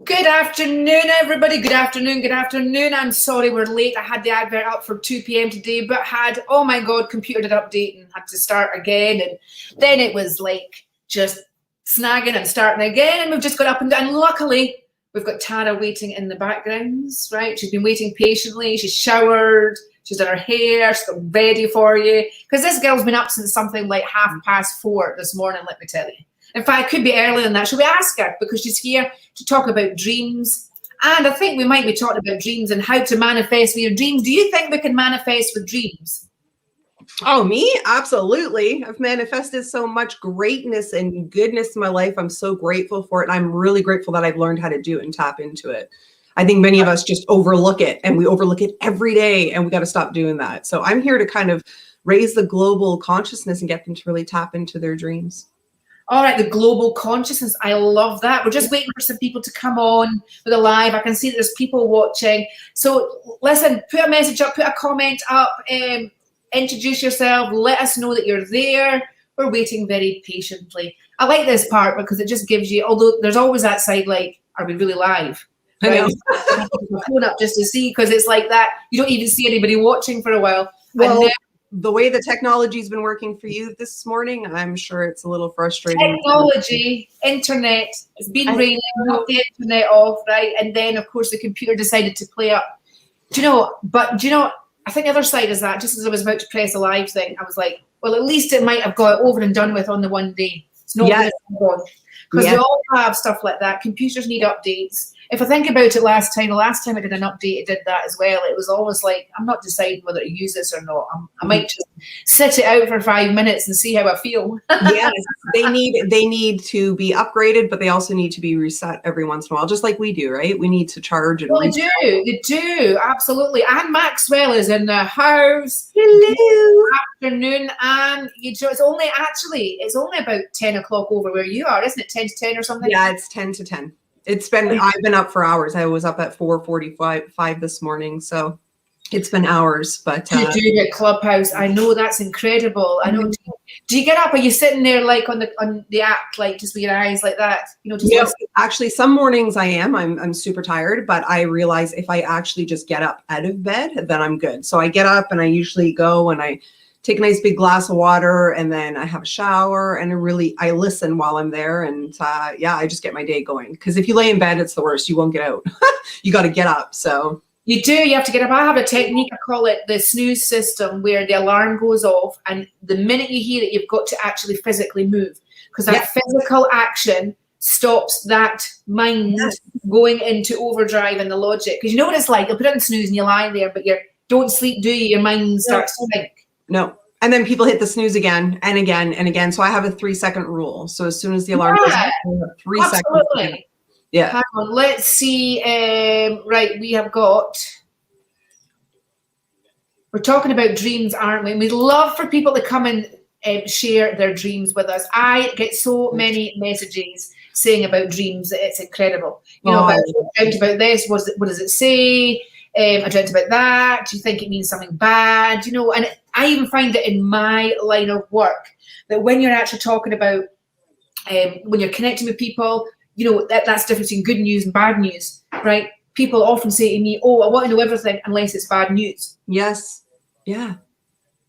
Good afternoon, everybody. Good afternoon. Good afternoon. I'm sorry we're late. I had the advert up for 2 p.m. today, but oh my God, computer did update and had to start again. And then it was like just snagging and starting again. And we've just got up and down. And luckily, we've got Tara waiting in the backgrounds, right? She's been waiting patiently. She's showered. She's done her hair. She's got ready for you. Because this girl's been up since something like 4:30 this morning, let me tell you. In fact, it could be earlier than that. Shall we ask her? Because she's here to talk about dreams. And I think we might be talking about dreams and how to manifest with your dreams. Do you think we can manifest with dreams? Oh, me? Absolutely. I've manifested so much greatness and goodness in my life. I'm so grateful for it. And I'm really grateful that I've learned how to do it and tap into it. I think many of us just overlook it, and we overlook it every day, and we got to stop doing that. So I'm here to kind of raise the global consciousness and get them to really tap into their dreams. All right, the global consciousness. I love that. We're just waiting for some people to come on with a live. I can see that there's people watching. So listen, put a message up, put a comment up, introduce yourself, let us know that you're there. We're waiting very patiently. I like this part because it just gives you, although there's always that side like, are we really live? Right? I know. Put my phone up just to see, because it's like that. You don't even see anybody watching for a while. Well, the way the technology's been working for you this morning, I'm sure it's a little frustrating. Technology, internet, it's been raining, knocked the internet off, right? And then, of course, the computer decided to play up. Do you know, I think the other side is that just as I was about to press a live thing, I was like, well, at least it might have got over and done with on the one day. It's not because we all have stuff like that. Computers need updates. If I think about it, the last time I did an update, it did that as well. It was always like, I'm not deciding whether to use this or not. I might just sit it out for 5 minutes and see how I feel. Yes, they need to be upgraded, but they also need to be reset every once in a while, just like we do, right? We need to charge and They do, absolutely. And Maxwell is in the house. Hello. Good afternoon. And it's only about 10 o'clock over where you are, isn't it? 10 to 10 or something? Yeah, it's 10 to 10. I've been up for hours. I was up at 4:45 this morning, so it's been hours. But you do get Clubhouse. I know, that's incredible. I know. Do you get up? Are you sitting there like on the app, like just with your eyes like that? Actually, some mornings I am. I'm super tired, but I realize if I actually just get up out of bed, then I'm good. So I get up and I usually go and I take a nice big glass of water, and then I have a shower, and I listen while I'm there. And I just get my day going. Because if you lay in bed, it's the worst. You won't get out. You got to get up. So you do. You have to get up. I have a technique. I call it the snooze system, where the alarm goes off, and the minute you hear it, you've got to actually physically move, because that physical action stops that mind going into overdrive and the logic. Because you know what it's like. You'll put it in snooze and you lie there, but you don't sleep, do you? Your mind starts to think. No. And then people hit the snooze again and again and again. So I have a 3-second rule. So as soon as the alarm goes off, 3 seconds. Yeah. Hang on. Let's see. Right. We're talking about dreams, aren't we? We'd love for people to come and share their dreams with us. I get so many messages saying about dreams. It's incredible. I dreamt about this. What does it say? I dreamt about that. Do you think it means something bad? And I even find that in my line of work, that when you're actually talking about, when you're connecting with people, that's different between good news and bad news, right? People often say to me, oh, I want to know everything unless it's bad news. Yes. Yeah.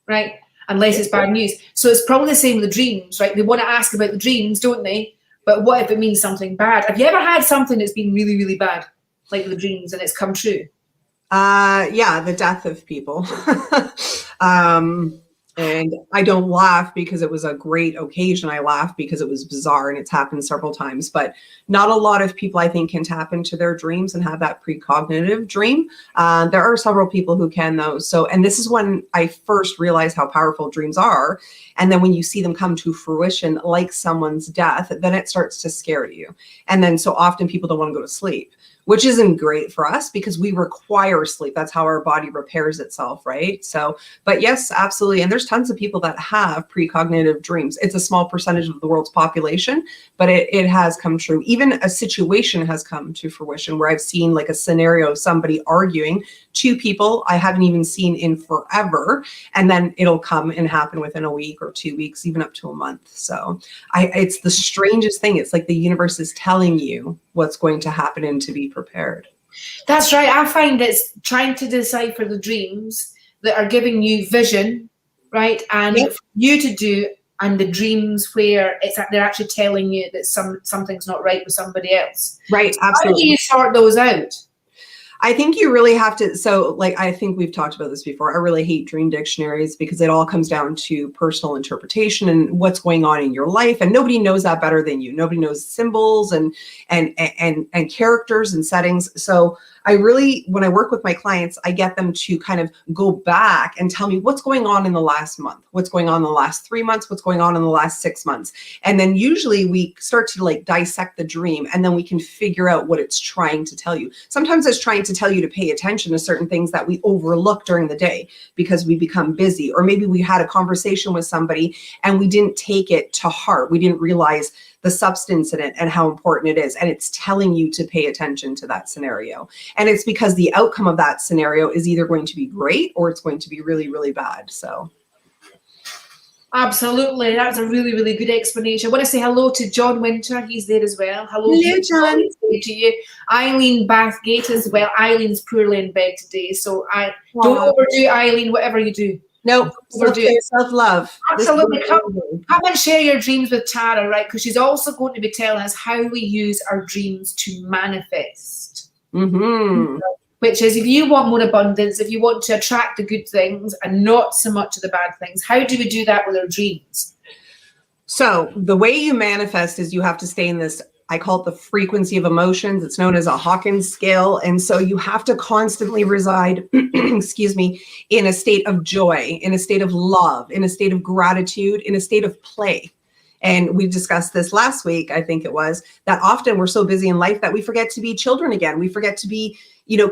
Right? Unless it's bad news. So it's probably the same with the dreams, right? They want to ask about the dreams, don't they? But what if it means something bad? Have you ever had something that's been really, really bad, like the dreams, and it's come true? The death of people. And I don't laugh because it was a great occasion. I laugh because it was bizarre, and it's happened several times. But not a lot of people, I think, can tap into their dreams and have that precognitive dream. There are several people who can, though. And this is when I first realized how powerful dreams are. And then when you see them come to fruition, like someone's death, then it starts to scare you. And then so often people don't want to go to sleep, which isn't great for us because we require sleep. That's how our body repairs itself, right? So, but yes, absolutely. And there's tons of people that have precognitive dreams. It's a small percentage of the world's population, but it has come true. Even a situation has come to fruition where I've seen like a scenario of somebody arguing, two people I haven't even seen in forever, and then it'll come and happen within a week or 2 weeks, even up to a month. So it's the strangest thing. It's like the universe is telling you what's going to happen and to be prepared. That's right. I find it's trying to decipher the dreams that are giving you vision, right? And Yep. for you to do, and the dreams where they're actually telling you that something's not right with somebody else. Right, How do absolutely. you sort those out? I think you really have to. So, like, I think we've talked about this before. I really hate dream dictionaries because it all comes down to personal interpretation and what's going on in your life. And nobody knows that better than you. Nobody knows symbols and characters and settings. So I really, when I work with my clients, I get them to kind of go back and tell me what's going on in the last month, what's going on in the last 3 months, what's going on in the last 6 months. And then usually we start to like dissect the dream, and then we can figure out what it's trying to tell you. Sometimes it's trying to tell you to pay attention to certain things that we overlook during the day because we become busy, or maybe we had a conversation with somebody and we didn't take it to heart. We didn't realize the substance in it and how important it is. And it's telling you to pay attention to that scenario. And it's because the outcome of that scenario is either going to be great or it's going to be really, really bad. So. Absolutely. That's a really, really good explanation. I want to say hello to John Winter. He's there as well. Hello, John. To you. Eileen Bathgate as well. Eileen's poorly in bed today. So don't overdo Eileen, whatever you do. Nope. Self-love. Absolutely. Come and share your dreams with Tara, right? Because she's also going to be telling us how we use our dreams to manifest. Mm-hmm. Which is, if you want more abundance, if you want to attract the good things and not so much of the bad things, how do we do that with our dreams? So the way you manifest is you have to stay in this, I call it the frequency of emotions. It's known as a Hawkins scale. And so you have to constantly reside, excuse me, in a state of joy, in a state of love, in a state of gratitude, in a state of play. And we discussed this last week, I think it was, that often we're so busy in life that we forget to be children again. We forget to be,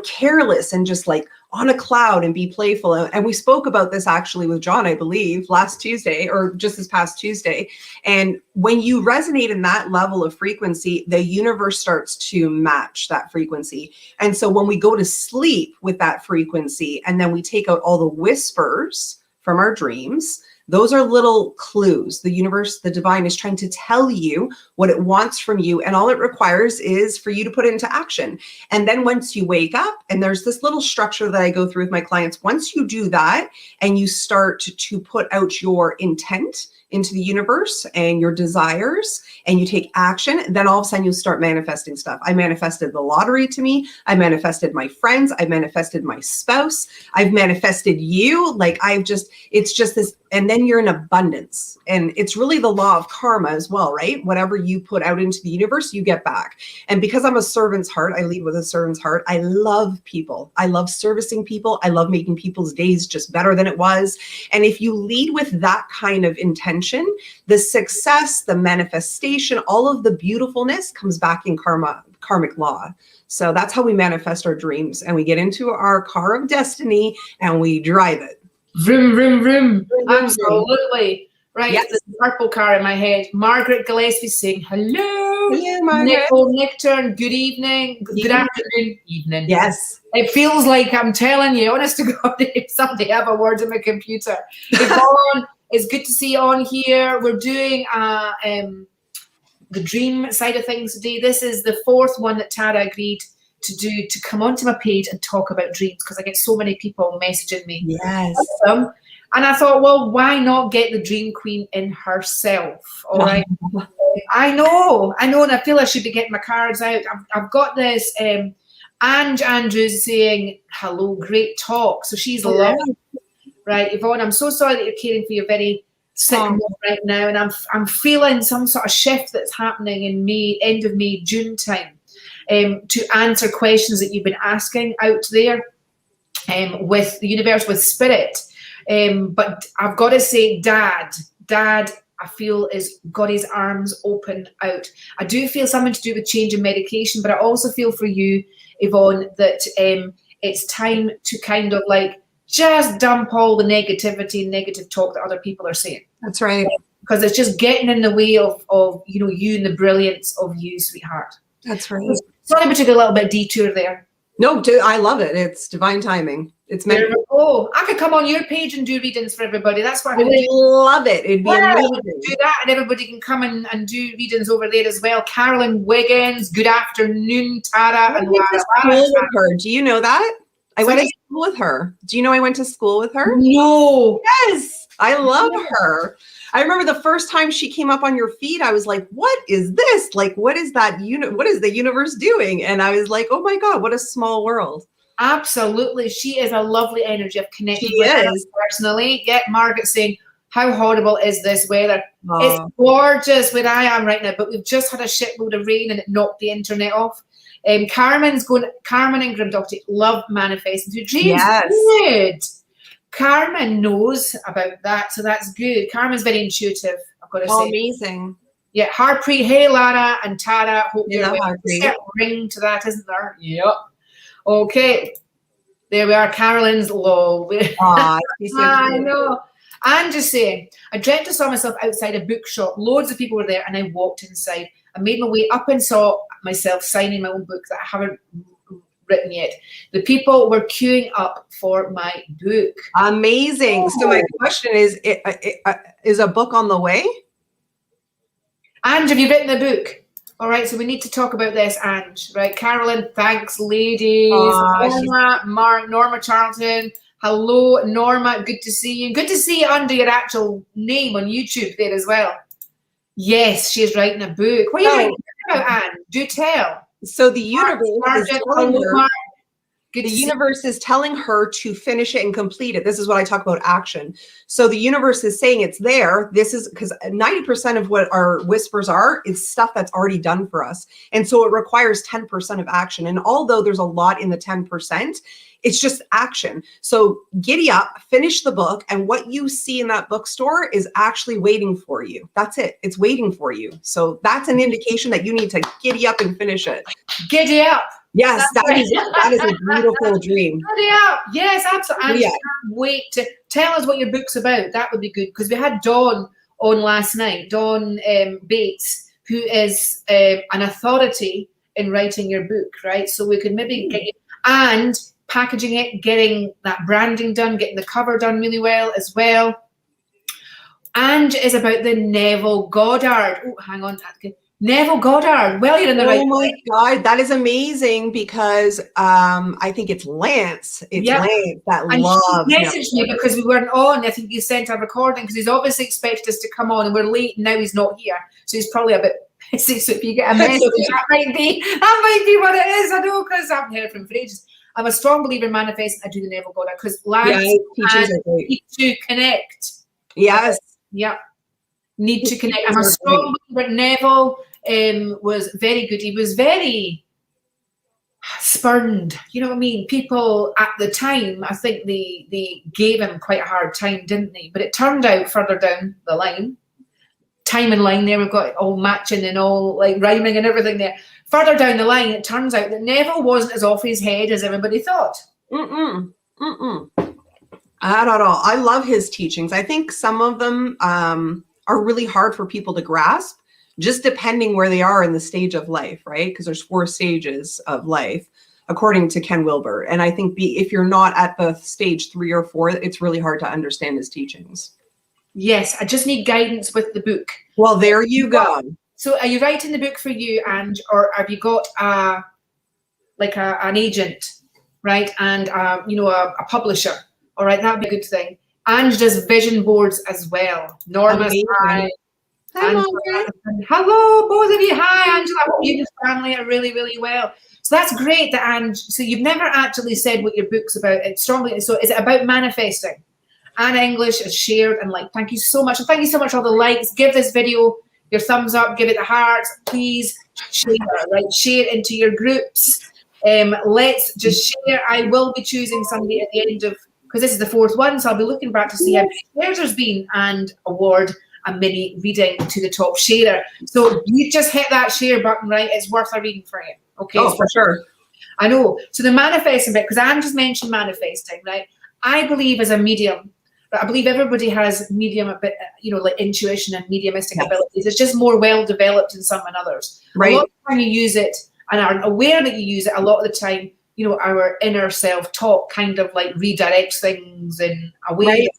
careless and just like on a cloud and be playful. And we spoke about this actually with John, I believe, last Tuesday or just this past Tuesday. And when you resonate in that level of frequency, the universe starts to match that frequency. And so when we go to sleep with that frequency and then we take out all the whispers from our dreams, those are little clues. The universe, the divine is trying to tell you what it wants from you. And all it requires is for you to put it into action. And then once you wake up, and there's this little structure that I go through with my clients, once you do that and you start to put out your intent into the universe and your desires and you take action, then all of a sudden you start manifesting stuff. I manifested the lottery to me. I manifested my friends. I manifested my spouse. I've manifested you. It's just this, and then you're in abundance. And it's really the law of karma as well, right? Whatever you put out into the universe, you get back. And because I'm a servant's heart, I lead with a servant's heart. I love people. I love servicing people. I love making people's days just better than it was. And if you lead with that kind of intention, the success, the manifestation, all of the beautifulness comes back in karmic law. So that's how we manifest our dreams. And we get into our car of destiny and we drive it. Vroom, vroom, vroom. Absolutely. Right. Yes. There's a purple car in my head. Margaret Gillespie saying hello. Hello, Margaret. Nicole Nickturn, good evening. Good afternoon. Evening. Yes. It feels like I'm telling you, honest to God, if somebody have a word in my computer. Yvonne, it's good to see you on here. We're doing the dream side of things today. This is the fourth one that Tara agreed to do, to come onto my page and talk about dreams, because I get so many people messaging me. Yes. And I thought, well, why not get the dream queen in herself? All right. I know. And I feel I should be getting my cards out. I've got this Ange Andrews saying, hello, great talk. So she's lovely. Right, Yvonne, I'm so sorry that you're caring for your very sick mom right now. And I'm feeling some sort of shift that's happening in May, end of May, June time, to answer questions that you've been asking out there with the universe, with spirit. But I've got to say, Dad, I feel is got his arms open out. I do feel something to do with change in medication, but I also feel for you, Yvonne, that it's time to kind of like just dump all the negativity, negative talk that other people are saying. That's right. Because it's just getting in the way of you and the brilliance of you, sweetheart. That's right. Sorry we took a little bit detour there. No, I love it. It's divine timing. It's meant. There we go. I could come on your page and do readings for everybody. That's what I I'm would going to do. love it. It'd be Yeah, amazing. do that, and everybody can come and do readings over there as well. Carolyn Wiggins, good afternoon, Tara I and went to Lara. school with her. Do you know that? I went Sorry? to school with her. Do you know I went to school with her? No. Yes, I love her. I remember the first time she came up on your feed, I was like, what is this? Like, what is that? What is the universe doing? And I was like, oh my God, what a small world. Absolutely. She is a lovely energy. I've connected She with her is. personally. Yeah, Margaret saying, how horrible is this weather? Aw. It's gorgeous where I am right now, but we've just had a shitload of rain and it knocked the internet off. Carmen and Grimdotty love manifesting through dreams. Yes. Good. Carmen knows about that, so that's good. Carmen's very intuitive, I've got to Oh, say. amazing. Yeah, Harpreet, hey Lara and Tara, hope you're Yeah, well. Harpreet. There's a ring to that, isn't there? Yep. Okay, there we are. Carolyn's low. Aw, she's so I cute. know. I'm just saying, I dreamt I saw myself outside a bookshop. Loads of people were there, and I walked inside. I made my way up and saw myself signing my own book that I haven't written yet. The people were queuing up for my book. Amazing. So my question is a book on the way? Ange, have you written the book? All right, so we need to talk about this, Ange. Right, Carolyn, thanks, ladies. Norma Charlton. Hello, Norma. Good to see you. Good to see you under your actual name on YouTube there as well. Yes, she's writing a book. What are you writing about, Anne? Do tell. So the universe is telling her, Good the to see universe is telling her to finish it and complete it. This is what I talk about action. So the universe is saying it's there. This is because 90% of what our whispers are is stuff that's already done for us. And so it requires 10% of action. And although there's a lot in the 10%, it's just action. So giddy up, finish the book, and what you see in that bookstore is actually waiting for you. That's it. It's waiting for you. So that's an indication that you need to giddy up and finish it. Giddy up. Yes, That's that right. is a beautiful dream. Giddy up. Yes, absolutely. Yeah. I can't wait to tell us what your book's about. That would be good, because we had Dawn on last night, Dawn Bates, who is an authority in writing your book, right? So we could maybe get you, and packaging it, getting that branding done, getting the cover done really well as well. And is about the Neville Goddard. Oh, hang on. Neville Goddard. Well, you're in the right Oh my place. God, that is amazing because I think it's Lance. It's Yep. Lance that And loves he Neville. messaged me because we weren't on. I think he sent a recording because he's obviously expected us to come on, and we're late and now he's not here. So he's probably a bit pissy. So if you get a message, that might be what it is. I know, because I haven't heard from him for ages. I'm a strong believer in manifesting. I do the Neville Goddard because Lance Yeah, teachers are great. need to connect. Yes. Yep. Need to connect. I'm a strong believer. Neville was very good. He was very spurned. You know what I mean? People at the time, I think they gave him quite a hard time, didn't they? But it turned out further down the line, time and line there, we've got it all matching and all like rhyming and everything there. Further down the line, it turns out that Neville wasn't as off his head as everybody thought. Not at all. I love his teachings. I think some of them are really hard for people to grasp, just depending where they are in the stage of life, right? Because there's 4 stages of life, according to Ken Wilber. And I think if you're not at the stage 3 or 4, it's really hard to understand his teachings. Yes, I just need guidance with the book. Well, there you go. So are you writing the book for you, and or have you got an agent, right? And a publisher. All right, that'd be a good thing. Ange does vision boards as well. Norma's hi. Hi, Hello, both of you. Hi, Angela. I hope you and your family are really, really well. So that's great that Ange. So you've never actually said what your book's about. It's strongly. So is it about manifesting? Anne English is shared and liked. Thank you so much. And thank you so much for all the likes. Give this video your thumbs up. Give it the hearts. Please share. Right, share into your groups. Let's just share. I will be choosing somebody at the end of, because this is the 4th one, so I'll be looking back to see how many shares there's been and award a mini reading to the top sharer. So you just hit that share button, right? It's worth a reading for you. Okay. Oh, for sure. I know. So the manifesting bit, because Anne just mentioned manifesting, right? I believe as a medium, I believe everybody has medium, a bit, like intuition and mediumistic abilities. It's just more well developed in some and others. Right. A lot of the time you use it and are aware that you use it, a lot of the time, our inner self-talk kind of like redirects things in a way Right.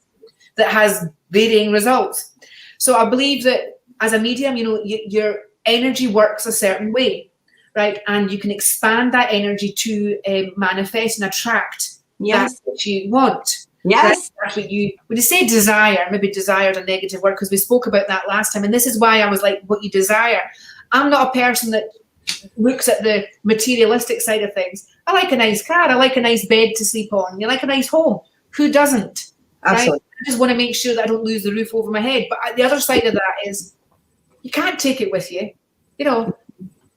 that has varying results. So I believe that as a medium, your energy works a certain way, right? And you can expand that energy to manifest and attract Yes. that which you want. Yes. That's what when you say desire, maybe desire is a negative word because we spoke about that last time. And this is why I was like, what you desire. I'm not a person that looks at the materialistic side of things. I like a nice car. I like a nice bed to sleep on. You like a nice home. Who doesn't? Absolutely. Right? I just want to make sure that I don't lose the roof over my head. But the other side of that is you can't take it with you.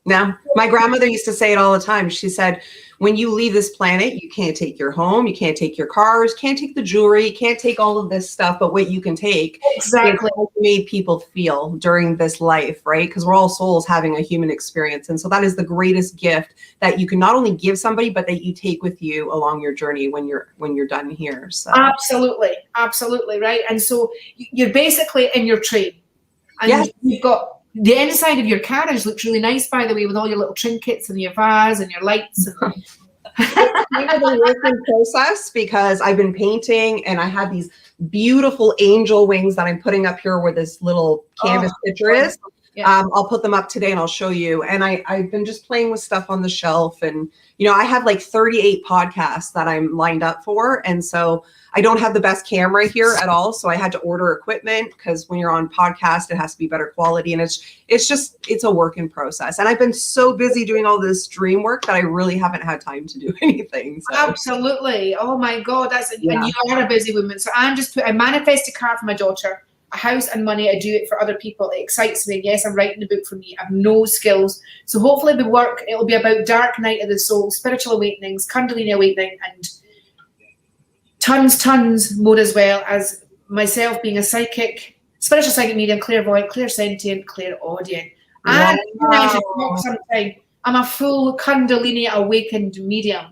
No, my grandmother used to say it all the time. She said, when you leave this planet, you can't take your home, you can't take your cars, can't take the jewelry, you can't take all of this stuff, but what you can take Exactly. is how you made people feel during this life, right? Because we're all souls having a human experience. And so that is the greatest gift that you can not only give somebody, but that you take with you along your journey when you're done here. So Absolutely, right? And so you're basically in your train. And yes. You've got the inside of your carriage looks really nice, by the way, with all your little trinkets and your vase and your lights. And It's kind of a working process because I've been painting and I have these beautiful angel wings that I'm putting up here where this little canvas picture is. Yeah. I'll put them up today and I'll show you. And I've been just playing with stuff on the shelf. And, I have like 38 podcasts that I'm lined up for. And so I don't have the best camera here at all. So I had to order equipment because when you're on podcast, it has to be better quality. And it's a work in process. And I've been so busy doing all this dream work that I really haven't had time to do anything. So. Absolutely. Oh my God. And you are a busy woman. So I manifest a car for my daughter, a house and money. I do it for other people. It excites me. Yes, I'm writing the book for me. I have no skills. So hopefully the work, it'll be about dark night of the soul, spiritual awakenings, Kundalini awakening, and tons more, as well as myself being a psychic, spiritual psychic medium, clairvoyant, clairsentient, clairaudient. And I'm a full Kundalini awakened medium.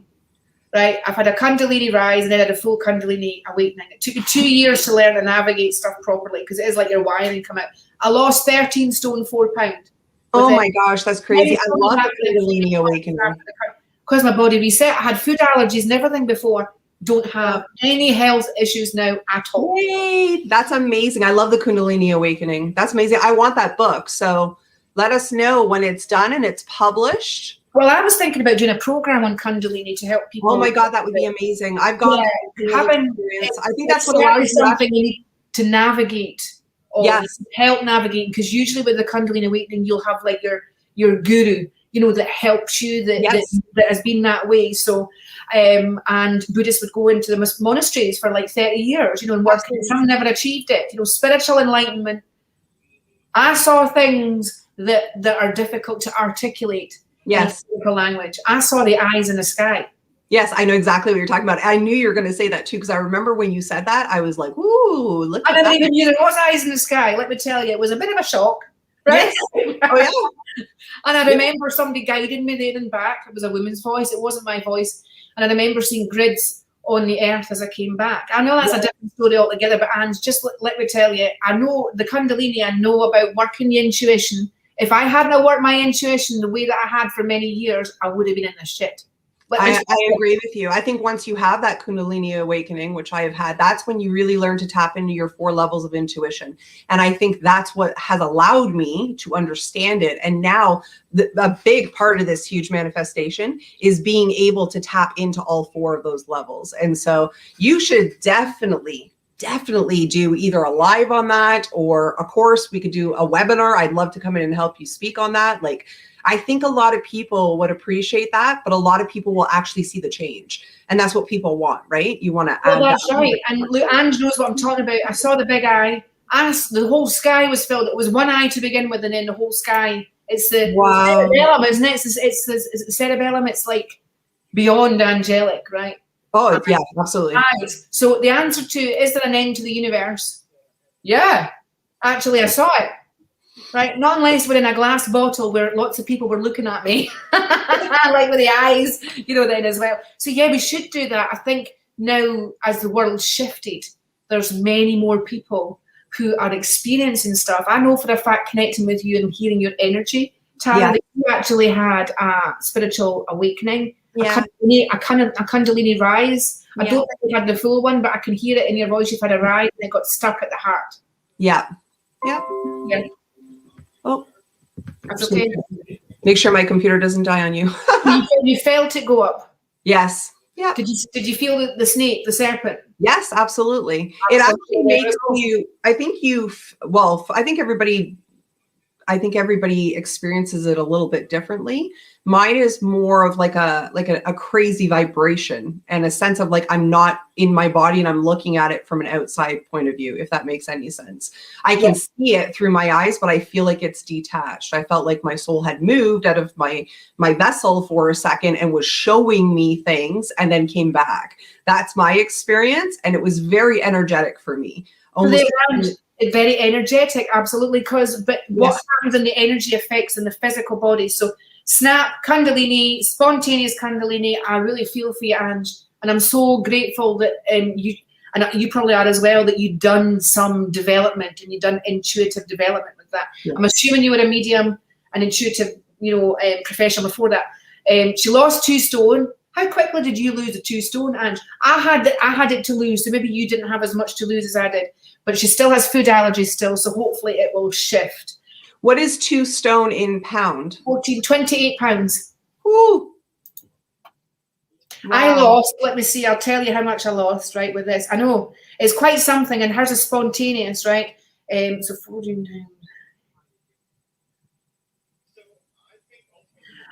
Right, I've had a Kundalini rise and then I had a full Kundalini awakening. It took me 2 years to learn to navigate stuff properly because it is like your wiring come out. I lost 13 stone 4 pounds. Oh my gosh, that's crazy! I love the Kundalini awakening because my body reset. I had food allergies and everything before. Don't have any health issues now at all. Yay, that's amazing! I love the Kundalini awakening. That's amazing. I want that book. So let us know when it's done and it's published. Well, I was thinking about doing a program on Kundalini to help people. Oh my God, that would be amazing. I've got experience. I think that's what allows something you need to navigate. Yes. Help navigate, because usually with the Kundalini awakening, you'll have like your guru, that helps you, that has been that way. So, and Buddhists would go into the monasteries for like 30 years, and work. Some never achieved it. Spiritual enlightenment. I saw things that are difficult to articulate. Yes. In language. I saw the eyes in the sky. Yes, I know exactly what you're talking about. I knew you were going to say that too, because I remember when you said that, I was like, ooh, look at that. I didn't even knew there was eyes in the sky. Let me tell you, it was a bit of a shock. Right? Yes. Oh, yeah. And I remember somebody guiding me there and back. It was a woman's voice. It wasn't my voice. And I remember seeing grids on the earth as I came back. I know that's a different story altogether, but Anne, just let me tell you, I know the Kundalini, I know about working the intuition. If I hadn't worked my intuition the way that I had for many years, I would have been in the shit. I agree with you. I think once you have that Kundalini awakening, which I have had, that's when you really learn to tap into your 4 levels of intuition. And I think that's what has allowed me to understand it. And now a big part of this huge manifestation is being able to tap into all 4 of those levels. And so you should definitely do either a live on that, or of course we could do a webinar. I'd love to come in and help you speak on that. Like, I think a lot of people would appreciate that, but a lot of people will actually see the change. And that's what people want, right? You want to add. Well, that's right. And Ange knows what I'm talking about. I saw the big eye. The whole sky was filled. It was one eye to begin with, and then the whole sky. It's the cerebellum, isn't it? It's the cerebellum. It's like beyond angelic, right? Oh, yeah, absolutely. Eyes. So the answer to, is there an end to the universe? Yeah. Actually, I saw it. Right? Not unless we're in a glass bottle where lots of people were looking at me. Like with the eyes, then as well. So yeah, we should do that. I think now, as the world shifted, there's many more people who are experiencing stuff. I know for a fact, connecting with you and hearing your energy, Tara, that you actually had a spiritual awakening Yeah. a Kundalini rise. I don't think you had the full one, but I can hear it in your voice. You've had a rise and it got stuck at the heart. Yeah. Yeah. Yeah. Oh, That's okay. make sure my computer doesn't die on you. You felt it go up. Yes. Yeah. Did you feel the snake, the serpent? Yes, absolutely. It actually makes you, I think everybody experiences it a little bit differently. Mine is more of like a crazy vibration and a sense of like I'm not in my body and I'm looking at it from an outside point of view, if that makes any sense. I can see it through my eyes, but I feel like it's detached. I felt like my soul had moved out of my vessel for a second and was showing me things and then came back. That's my experience, and it was very energetic for me. Very energetic, absolutely. What happens in the energy affects in the physical body. So snap, Kundalini, spontaneous Kundalini, I really feel for you, Ange. And I'm so grateful that you probably are as well, that you've done some development and you've done intuitive development with that. Yeah. I'm assuming you were a medium, an intuitive, professional before that. She lost 2 stone. How quickly did you lose the 2 stone, Ange? I had it to lose, so maybe you didn't have as much to lose as I did. But she still has food allergies still, so hopefully it will shift. What is 2 stone in pound? 28 pounds. Ooh. Wow. I lost, let me see, I'll tell you how much I lost, right, with this. I know, it's quite something, and hers is spontaneous, right? So 14 times.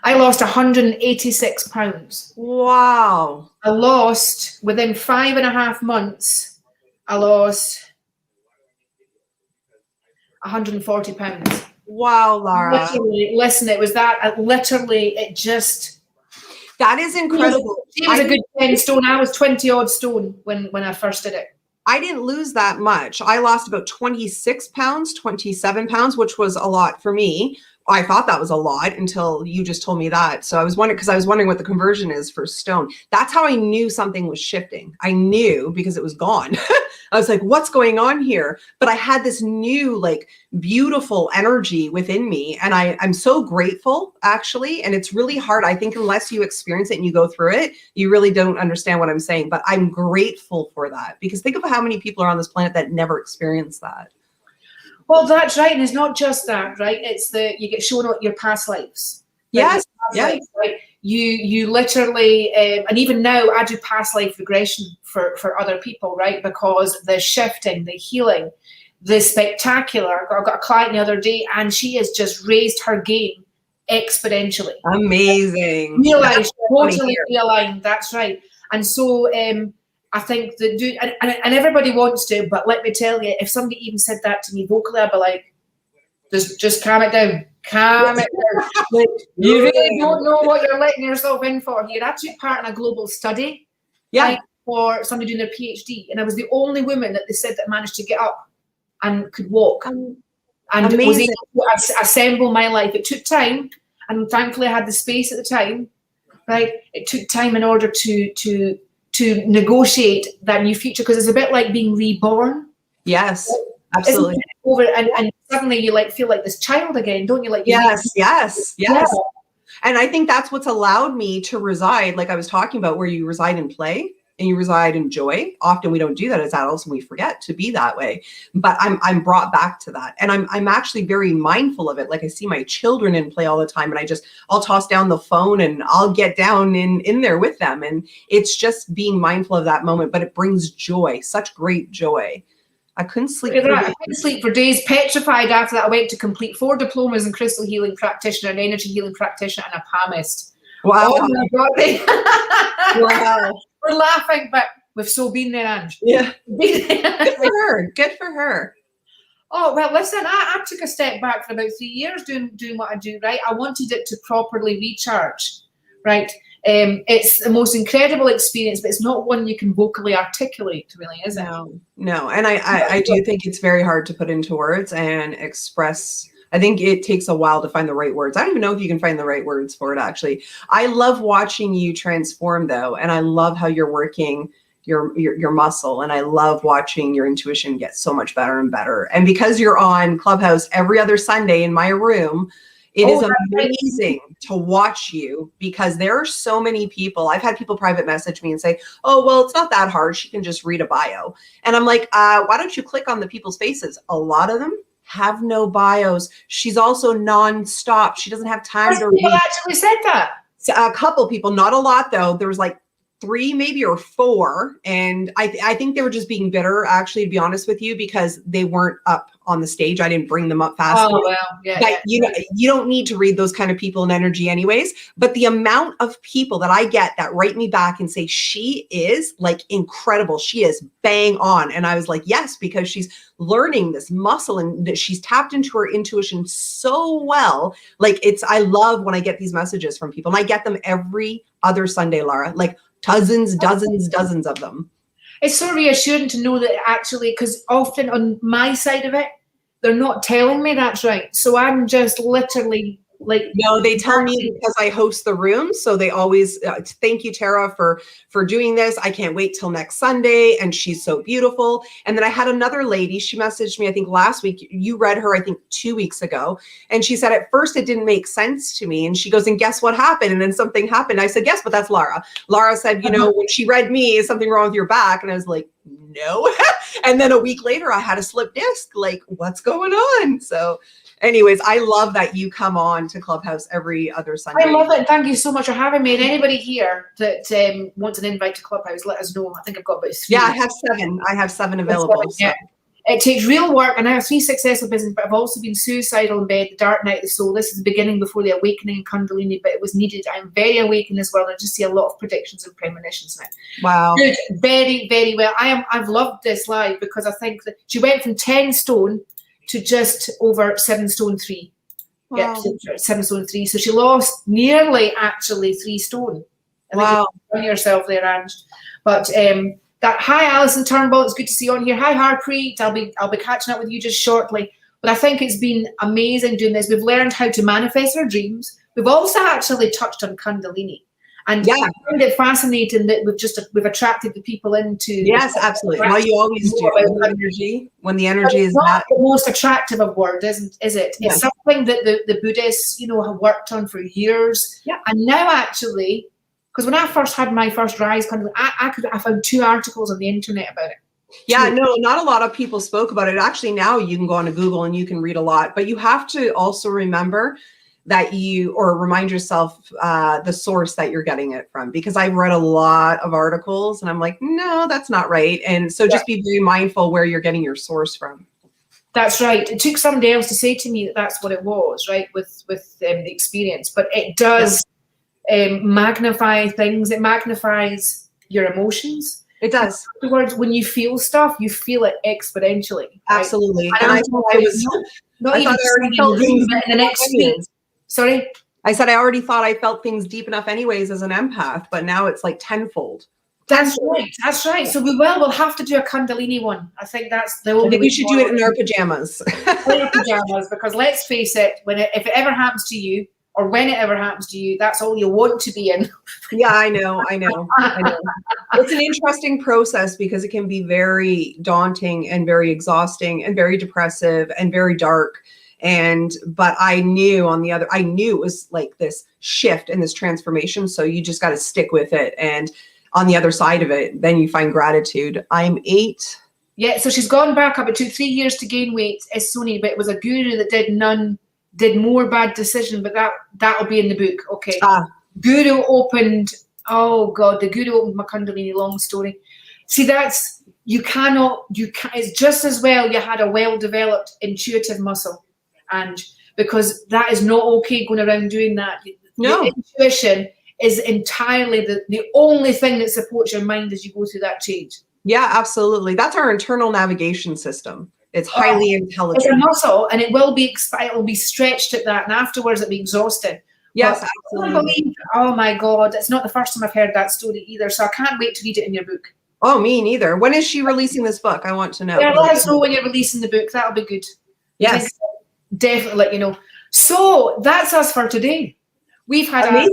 I lost 186 pounds. Wow. I lost, within 5.5 months, I lost 140 pounds. Wow, Lara. Listen, it was that, that is incredible. She was a good 10 stone. I was 20 odd stone when I first did it. I didn't lose that much. I lost about 26 pounds, 27 pounds, which was a lot for me. I thought that was a lot until you just told me that. So I was wondering what the conversion is for stone. That's how I knew something was shifting. I knew because it was gone. I was like, what's going on here? But I had this new, like, beautiful energy within me. And I'm so grateful, actually. And it's really hard. I think unless you experience it and you go through it, you really don't understand what I'm saying. But I'm grateful for that, because think of how many people are on this planet that never experienced that. Well, that's right. And it's not just that, right? It's you get shown your past lives. Yes. Yes. Lives, right? You literally, and even now I do past life regression for other people, right? Because the shifting, the healing, the spectacular. I got a client the other day and she has just raised her game exponentially. Amazing. Realized, totally realigned. That's right. And so, I think that and everybody wants to, but let me tell you, if somebody even said that to me vocally, I'd be like, just calm it down. Calm it down. You really don't know what you're letting yourself in for here. I took part in a global study for somebody doing their PhD, and I was the only woman that they said that managed to get up and could walk. And was able to assemble my life. It took time, and thankfully I had the space at the time, right? It took time in order to negotiate that new future, because it's a bit like being reborn. Yes, absolutely. Over and suddenly you feel like this child again, don't you? Like yes. And I think that's what's allowed me to reside, like I was talking about, where you reside in play and you reside in joy. Often we don't do that as adults and we forget to be that way. But I'm brought back to that. And I'm actually very mindful of it. Like I see my children in play all the time, and I'll toss down the phone and I'll get down in there with them. And it's just being mindful of that moment, but it brings joy, such great joy. I couldn't sleep. I couldn't sleep for days, petrified. After that, I went to complete 4 diplomas in crystal healing practitioner, an energy healing practitioner, and a palmist. Wow. Oh my God. Wow. We're laughing, but we've so been there, Ange. Yeah. Good for her. Good for her. Oh, well, listen, I took a step back for about 3 years doing what I do, right? I wanted it to properly recharge, right? It's the most incredible experience, but it's not one you can vocally articulate, really, is it? No. And I do think it's very hard to put into words and express. I think it takes a while to find the right words. I don't even know if you can find the right words for it, actually. I love watching you transform, though, and I love how you're working your muscle, and I love watching your intuition get so much better and better. And because you're on Clubhouse every other Sunday in my room, It is that's right. amazing to watch you because there are so many people. I've had people private message me and say, oh, well, it's not that hard. She can just read a bio. And I'm like, why don't you click on the people's faces? A lot of them have no bios. She's also nonstop. She doesn't have time to People read. actually said that. So a couple people, not a lot though. There was like 3 maybe or 4, and I think they were just being bitter, actually, to be honest with you, because they weren't up on the stage. I didn't bring them up fast enough. Well, yeah. But you don't need to read those kind of people and energy anyways. But the amount of people that I get that write me back and say she is like incredible, she is bang on, and I was like, yes, because she's learning this muscle and that she's tapped into her intuition so well. Like I love when I get these messages from people, and I get them every other Sunday, Lara, like dozens of them. It's so reassuring to know that actually, because often on my side of it, they're not telling me that's right. So I'm just literally like, no, they tell me because I host the room. So they always thank you, Tara, for doing this. I can't wait till next Sunday. And she's so beautiful. And then I had another lady, she messaged me, I think last week, you read her, I think 2 weeks ago. And she said, at first it didn't make sense to me. And she goes, and guess what happened? And then something happened. I said, yes, but that's Lara. Lara said, you know, when she read me, is something wrong with your back? And I was like, no. And then a week later, I had a slip disc. Like, what's going on? So anyways, I love that you come on to Clubhouse every other Sunday. I love it. Thank you so much for having me. And anybody here that wants an invite to Clubhouse, let us know. I think I've got about 3. Yeah, I have 7 available. Yeah. It takes real work, and I have 3 successful businesses, but I've also been suicidal in bed, the dark night of the soul. This is the beginning before the awakening in Kundalini, but it was needed. I'm very awake in this world. I just see a lot of predictions and premonitions now. Wow. Good. Very, very well. I've loved this live because I think that she went from 10 stone to just over 7 stone 3. Wow. Yep, 7 stone 3. So she lost nearly actually 3 stone. I think wow. You're on yourself there, Ange. But hi, Alison Turnbull. It's good to see you on here. Hi, Harpreet. I'll be catching up with you just shortly. But I think it's been amazing doing this. We've learned how to manifest our dreams. We've also actually touched on Kundalini. And yeah. I find it fascinating that we've attracted the people into. Yes, absolutely. Well, you always do. When the energy is not the most attractive of word, is it? Yeah. It's something that the Buddhists, have worked on for years. Yeah. And now actually, because when I first had my first rise, I found 2 articles on the internet about it. Yeah, no, not a lot of people spoke about it. Actually, now you can go on to Google and you can read a lot, but you have to also remember that remind yourself the source that you're getting it from, because I've read a lot of articles and I'm like, no, that's not right. And so just be very mindful where you're getting your source from. That's right. It took somebody else to say to me that that's what it was, right, with the experience. But it does magnify things. It magnifies your emotions. It does. In other words, when you feel stuff, you feel it exponentially. Right? Absolutely. And I thought I already felt things in the next week. Sorry? I said I already thought I felt things deep enough anyways as an empath, but now it's like tenfold. That's right. That's right. So we'll have to do a Kundalini one. I think that's the only way. I think we should do it in our pajamas. In our pajamas, because let's face it, if it ever happens to you, or when it ever happens to you, that's all you want to be in. Yeah, I know. It's an interesting process because it can be very daunting and very exhausting and very depressive and very dark. But I knew it was like this shift and this transformation. So you just got to stick with it. And on the other side of it, then you find gratitude. I'm 8. Yeah. So she's gone back up. It took 3 years to gain weight. It's Sony, but it was a guru that did more bad decision, but that'll be in the book. Okay. Guru opened, the guru opened my Kundalini, long story. See, it's just as well you had a well-developed intuitive muscle. And because that is not okay going around doing that. No. The intuition is entirely the only thing that supports your mind as you go through that change. Yeah, absolutely. That's our internal navigation system. It's highly intelligent. It's a muscle, and it will be stretched at that, and afterwards it'll be exhausting. Yes, absolutely. I believe, oh my God, it's not the first time I've heard that story either, so I can't wait to read it in your book. Oh, me neither. When is she releasing this book? I want to know. Yeah, let us know when you're releasing the book. That'll be good. Yes. Definitely let you know. So that's us for today. We've had a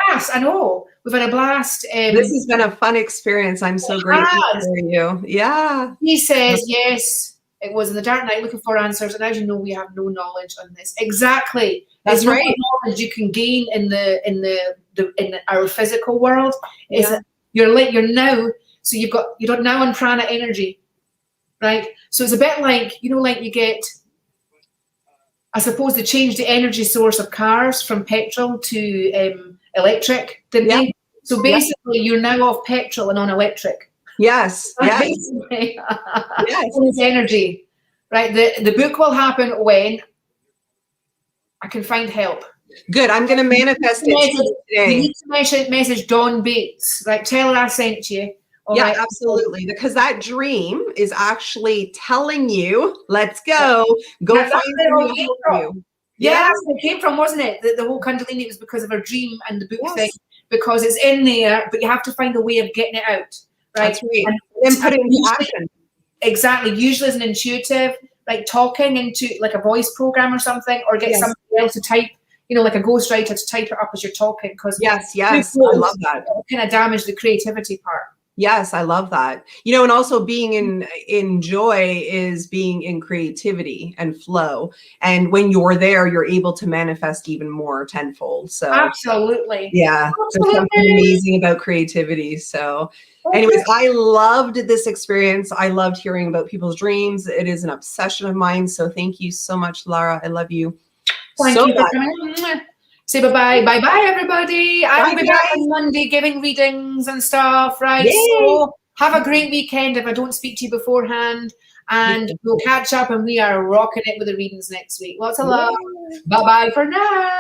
blast. I know. We've had a blast. This has been a fun experience. I'm so grateful for you. Yeah. He says, yes, It was in the dark night looking for answers, and as you know, we have no knowledge on this. Exactly. That's There's right. no knowledge you can gain in our physical world. Is Yeah. that you're now, so you're now on prana energy, right? So it's a bit like, like you get, I suppose they changed the energy source of cars from petrol to electric, didn't Yeah. they? So basically, you're now off petrol and on electric. Yes. Yes. Basically, Yes. it's energy, right? The book will happen when I can find help. Good. I'm going to manifest it You today. need to message Dawn Bates, right? Tell her I sent you. All Yeah, right? absolutely. Because that dream is actually telling you, let's go That's find where it all somebody came to from. help you. Yeah, that's where it came from, wasn't it? The whole Kundalini was because of her dream and the book Yes. thing, because it's in there, but you have to find a way of getting it out, right? That's right. And Then put it into usually- action. Exactly. Usually as an intuitive, like talking into like a voice program or something, or get Yes. somebody else to type, like a ghostwriter to type it up as you're talking, because Yes, yes. I love that. it'll kind of damage the creativity part. Yes, I love that. And also being in joy is being in creativity and flow. And when you're there, you're able to manifest even more tenfold. So Absolutely. yeah, there's something amazing about creativity. So anyways, I loved this experience. I loved hearing about people's dreams. It is an obsession of mine. So thank you so much, Lara. I love you. Thank so you for much. coming. Say bye-bye. Bye-bye, everybody. I'll be Bye, back guys. on Monday giving readings and stuff, right? Yay. So have a great weekend if I don't speak to you beforehand. And we'll catch up, and we are rocking it with the readings next week. Lots of love. Bye-bye for now.